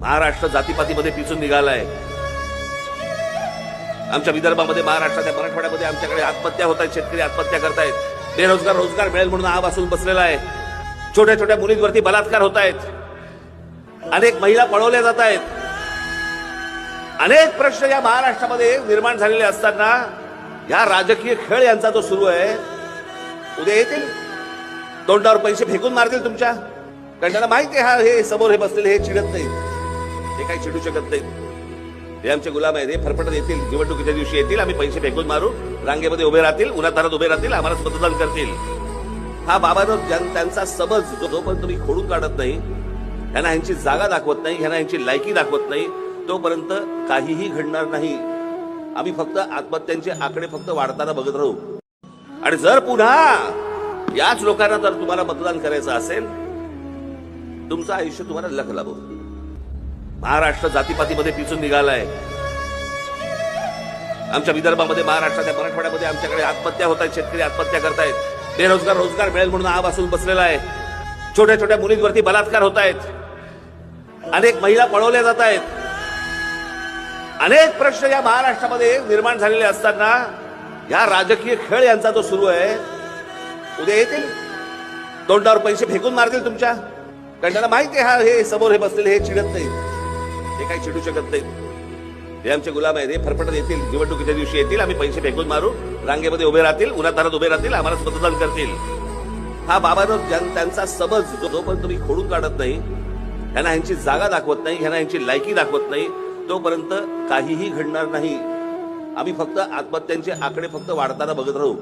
महाराष्ट्र जातीपातीमध्ये पिचून निघालाय. आमच्या विदर्भामध्ये, महाराष्ट्राच्या मराठवाड्यामध्ये आमच्याकडे आत्महत्या होत आहेत, शेतकरी आत्महत्या करतायत, बेरोजगार रोजगार मिळेल म्हणून आवासून बसलेला आहे, छोट्या छोट्या मुलींवरती बलात्कार होत आहेत, अनेक महिला पळवल्या जात आहेत. अनेक प्रश्न या महाराष्ट्रामध्ये निर्माण झालेले असताना या राजकीय खेळ यांचा जो सुरू आहे, उद्या येतील तोंडावर पैसे फेकून मारतील तुमच्या. कारण त्यांना माहिती आहे हे समोर हे बसलेले हे चिडत नाहीत, हे काही चिडू शकत नाहीत. हे आमचे गुलाम आहेत, हे फरफटत येतील, निवडणुकीच्या दिवशी येतील, आम्ही पैसे फेकून मारू, रांगेमध्ये उभे राहतील, उन्हातारात उभे राहतील, आम्हालाच मतदान करतील. हा बाबांनो त्यांचा समज जोपर्यंत तुम्ही खोडून काढत नाही, ह्यांना ह्यांची जागा दाखवत नाही, ह्यांना ह्यांची लायकी दाखवत नाही, तोपर्यंत काहीही घडणार नाही. आम्ही फक्त आत्महत्यांचे आकडे फक्त वाढताना बघत राहू. आणि जर पुन्हा याच लोकांना जर तुम्हाला मतदान करायचं असेल, तुमचं आयुष्य तुम्हाला लख लाभो. महाराष्ट्र जातीपातीमध्ये पिचून निघालाय. आमच्या विदर्भामध्ये, महाराष्ट्राच्या मराठवाड्यामध्ये आमच्याकडे आत्महत्या होत आहेत, शेतकरी आत्महत्या करतायत, बेरोजगार रोजगार मिळेल म्हणून आवासून बसलेला आहे, छोट्या छोट्या मुलींवरती बलात्कार होत आहेत, अनेक महिला पळवल्या जात आहेत. अनेक प्रश्न या महाराष्ट्रामध्ये निर्माण झालेले असताना या राजकीय खेळ यांचा जो सुरू आहे, उद्या येतील तोंडावर पैसे फेकून मारतील तुमच्या. कारण त्यांना माहिती आहे हे समोर हे बसलेले हे चिडत नाहीत, हे काही चिडू शकत नाहीत. हे आमचे गुलाम आहेत, हे फरफटत येतील, निवडणुकीच्या दिवशी येतील, आम्ही पैसे फेकून मारू, रांगेमध्ये उभे राहतील, उन्हातारात उभे राहतील, आम्हालाच मतदान करतील. हा बाबांनो त्यांचा समज जोपर्यंत तुम्ही खोडून काढत नाही, ह्यांना ह्यांची जागा दाखवत नाही, ह्यांना ह्यांची लायकी दाखवत नाही, तोपर्यंत काहीही घडणार नाही. आम्ही फक्त आत्महत्यांचे आकडे फक्त वाढताना बघत राहू.